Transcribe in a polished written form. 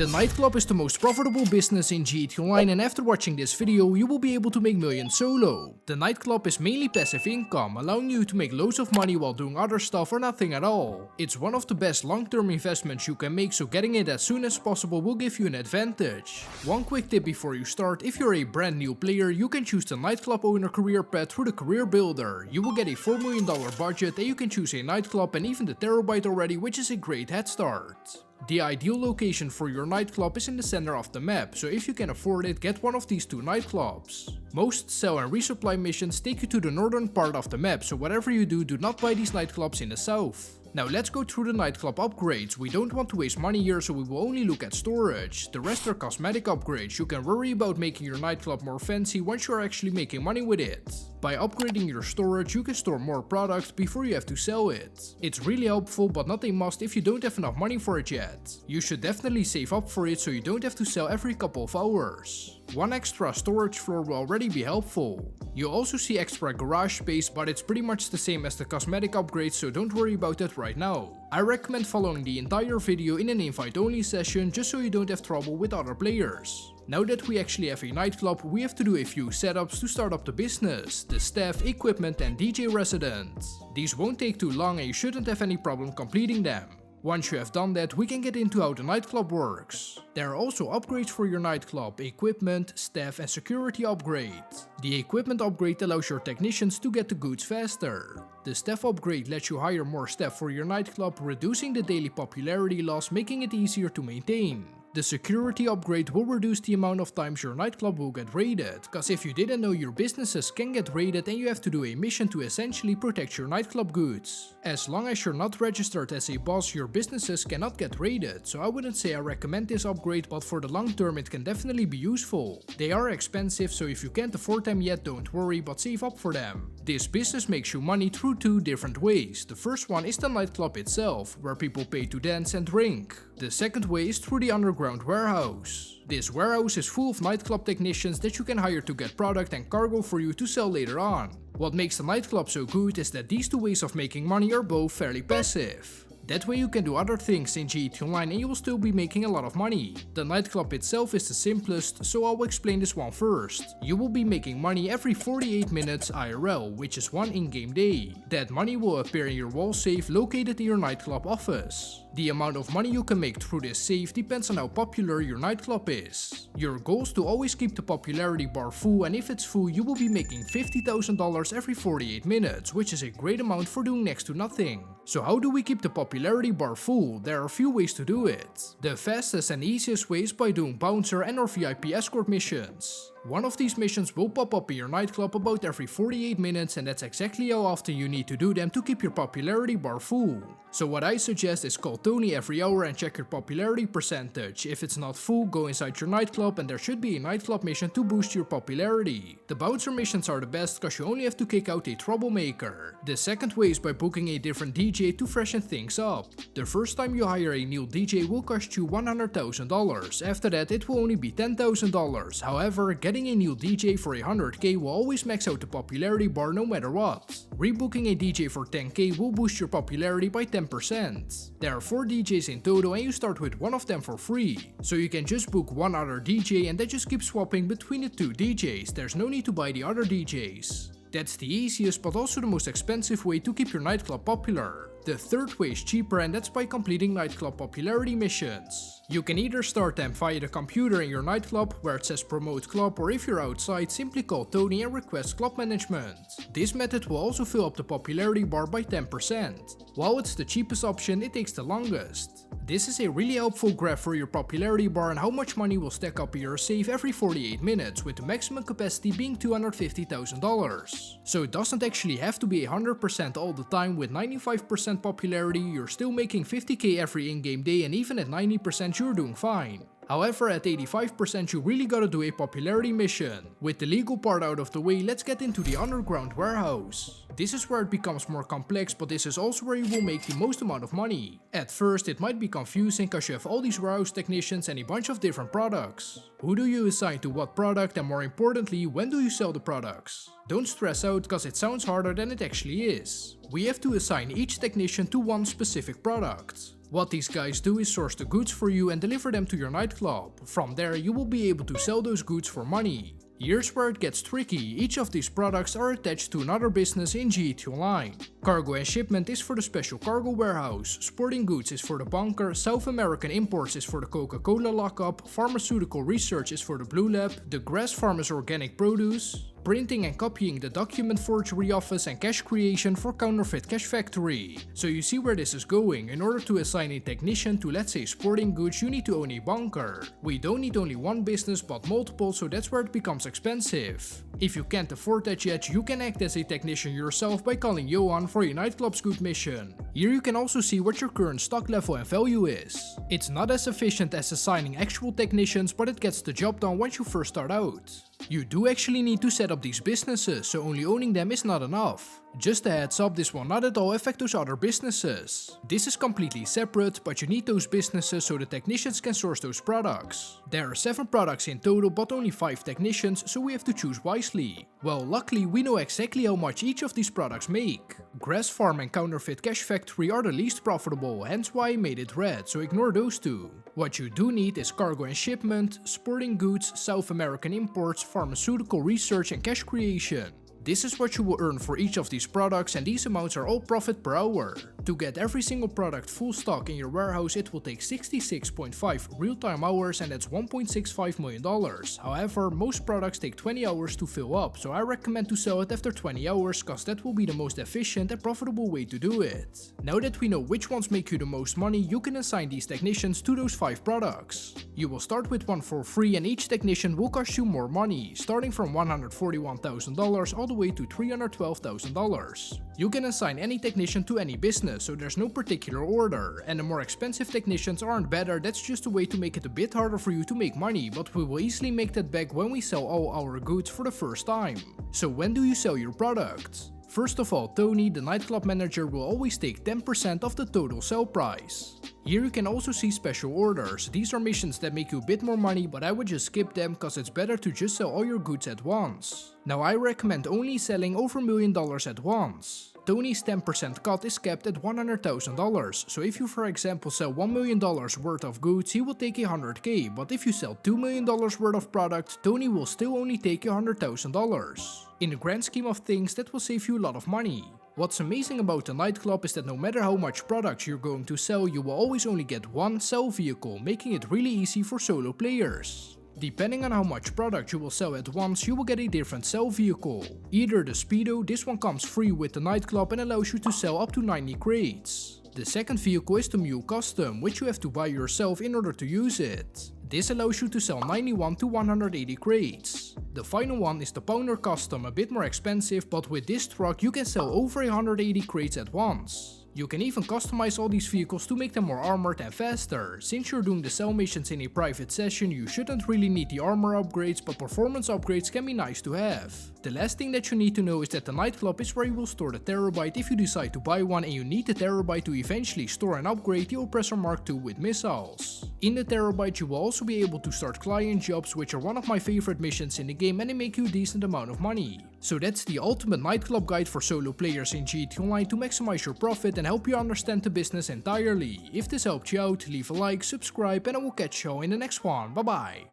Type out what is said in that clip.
The nightclub is the most profitable business in GT Online, and after watching this video you will be able to make millions solo. The nightclub is mainly passive income, allowing you to make loads of money while doing other stuff or nothing at all. It's one of the best long-term investments you can make, so getting it as soon as possible will give you an advantage. One quick tip before you start: if you're a brand new player, you can choose the nightclub owner career path through the career builder. You will get a $4 million budget and you can choose a nightclub and even the Terrorbyte already, which is a great head start. The ideal location for your nightclub is in the center of the map, so if you can afford it, get one of these two nightclubs. Most sell and resupply missions take you to the northern part of the map, so whatever you do not buy these nightclubs in the south. Now let's go through the nightclub upgrades. We don't want to waste money here, so we will only look at storage. The rest are cosmetic upgrades. You can worry about making your nightclub more fancy once you are actually making money with it. By upgrading your storage, you can store more products before you have to sell it. It's really helpful, but not a must if you don't have enough money for it yet. You should definitely save up for it so you don't have to sell every couple of hours. One extra storage floor will already be helpful. You'll also see extra garage space, but it's pretty much the same as the cosmetic upgrades, so don't worry about that right now. I recommend following the entire video in an invite only session just so you don't have trouble with other players. Now that we actually have a nightclub, we have to do a few setups to start up the business: the staff, equipment and DJ resident. These won't take too long and you shouldn't have any problem completing them. Once you have done that, we can get into how the nightclub works. There are also upgrades for your nightclub: equipment, staff and security upgrade. The equipment upgrade allows your technicians to get the goods faster. The staff upgrade lets you hire more staff for your nightclub, reducing the daily popularity loss, making it easier to maintain. The security upgrade will reduce the amount of times your nightclub will get raided, cause if you didn't know, your businesses can get raided and you have to do a mission to essentially protect your nightclub goods. As long as you're not registered as a boss, your businesses cannot get raided, so I wouldn't say I recommend this upgrade, but for the long term it can definitely be useful. They are expensive, so if you can't afford them yet, don't worry, but save up for them. This business makes you money through two different ways. The first one is the nightclub itself, where people pay to dance and drink. The second way is through the underground warehouse. This warehouse is full of nightclub technicians that you can hire to get product and cargo for you to sell later on. What makes the nightclub so good is that these two ways of making money are both fairly passive. That way you can do other things in GT Online and you will still be making a lot of money. The nightclub itself is the simplest, so I'll explain this one first. You will be making money every 48 minutes IRL, which is one in-game day. That money will appear in your wall safe located in your nightclub office. The amount of money you can make through this safe depends on how popular your nightclub is. Your goal is to always keep the popularity bar full, and if it's full you will be making $50,000 every 48 minutes, which is a great amount for doing next to nothing. So how do we keep the popularity bar full? There are a few ways to do it. The fastest and easiest way is by doing bouncer and or VIP escort missions. One of these missions will pop up in your nightclub about every 48 minutes, and that's exactly how often you need to do them to keep your popularity bar full. So what I suggest is call Tony every hour and check your popularity percentage. If it's not full, go inside your nightclub and there should be a nightclub mission to boost your popularity. The bouncer missions are the best cause you only have to kick out a troublemaker. The second way is by booking a different DJ to freshen things up. The first time you hire a new DJ will cost you $100,000. After that it will only be $10,000. However, getting a new DJ for 100k will always max out the popularity bar no matter what. Rebooking a DJ for 10k will boost your popularity by 10%. There are 4 DJs in total and you start with one of them for free. So you can just book one other DJ and then just keep swapping between the two DJs. There's no need to buy the other DJs. That's the easiest but also the most expensive way to keep your nightclub popular. The third way is cheaper, and that's by completing nightclub popularity missions. You can either start them via the computer in your nightclub where it says promote club, or if you're outside, simply call Tony and request club management. This method will also fill up the popularity bar by 10%. While it's the cheapest option, it takes the longest. This is a really helpful graph for your popularity bar and how much money will stack up in your safe every 48 minutes, with the maximum capacity being $250,000. So it doesn't actually have to be 100% all the time. With 95% popularity, you're still making 50k every in-game day, and even at 90% you're doing fine. However, at 85% you really gotta do a popularity mission. With the legal part out of the way, let's get into the underground warehouse. This is where it becomes more complex, but this is also where you will make the most amount of money. At first it might be confusing cause you have all these warehouse technicians and a bunch of different products. Who do you assign to what product, and more importantly, when do you sell the products? Don't stress out cause it sounds harder than it actually is. We have to assign each technician to one specific product. What these guys do is source the goods for you and deliver them to your nightclub. From there you will be able to sell those goods for money. Here's where it gets tricky, each of these products are attached to another business in GT Online. Cargo and shipment is for the special cargo warehouse, sporting goods is for the bunker, South American imports is for the Coca-Cola lockup, pharmaceutical research is for the Blue Lab, the grass farm is organic produce, printing and copying the document forgery office, and cash creation for counterfeit cash factory. So you see where this is going. In order to assign a technician to, let's say, sporting goods, you need to own a bunker. We don't need only one business but multiple, so that's where it becomes expensive. If you can't afford that yet, you can act as a technician yourself by calling Johan for a nightclub's good mission. Here you can also see what your current stock level and value is. It's not as efficient as assigning actual technicians, but it gets the job done once you first start out. You do actually need to set up these businesses, so only owning them is not enough. Just a heads up, this will not at all affect those other businesses. This is completely separate, but you need those businesses so the technicians can source those products. There are 7 products in total but only 5 technicians, so we have to choose wisely. Well, luckily we know exactly how much each of these products make. Grass farm and counterfeit cash factory are the least profitable, hence why I made it red, so ignore those two. What you do need is cargo and shipment, sporting goods, South American imports, pharmaceutical research and cash creation. This is what you will earn for each of these products, and these amounts are all profit per hour. To get every single product full stock in your warehouse, it will take 66.5 real-time hours, and that's $1.65 million. However, most products take 20 hours to fill up, so I recommend to sell it after 20 hours, cause that will be the most efficient and profitable way to do it. Now that we know which ones make you the most money, you can assign these technicians to those 5 products. You will start with one for free, and each technician will cost you more money, starting from $141,000 all the way to $312,000. You can assign any technician to any business, so there's no particular order, and the more expensive technicians aren't better, that's just a way to make it a bit harder for you to make money, but we will easily make that back when we sell all our goods for the first time. So when do you sell your product? First of all, Tony, the nightclub manager, will always take 10% of the total sell price. Here you can also see special orders. These are missions that make you a bit more money, but I would just skip them cause it's better to just sell all your goods at once. Now I recommend only selling over $1 million at once. Tony's 10% cut is capped at $100,000, so if you for example sell $1 million worth of goods, he will take $100k, but if you sell $2 million worth of product, Tony will still only take $100,000. In the grand scheme of things, that will save you a lot of money. What's amazing about the nightclub is that no matter how much products you're going to sell, you will always only get one sell vehicle, making it really easy for solo players. Depending on how much product you will sell at once, you will get a different sell vehicle. Either the Speedo, this one comes free with the nightclub and allows you to sell up to 90 crates. The second vehicle is the Mule Custom, which you have to buy yourself in order to use it. This allows you to sell 91 to 180 crates. The final one is the Pounder Custom, a bit more expensive, but with this truck you can sell over 180 crates at once. You can even customize all these vehicles to make them more armored and faster. Since you're doing the sell missions in a private session, you shouldn't really need the armor upgrades, but performance upgrades can be nice to have. The last thing that you need to know is that the nightclub is where you will store the Terrorbyte if you decide to buy one, and you need the Terrorbyte to eventually store and upgrade the Oppressor Mark II with missiles. In the Terrorbyte you will also be able to start client jobs, which are one of my favorite missions in the game, and they make you a decent amount of money. So that's the ultimate nightclub guide for solo players in GT Online to maximize your profit and help you understand the business entirely. If this helped you out, leave a like, subscribe, and I will catch you all in the next one. Bye bye.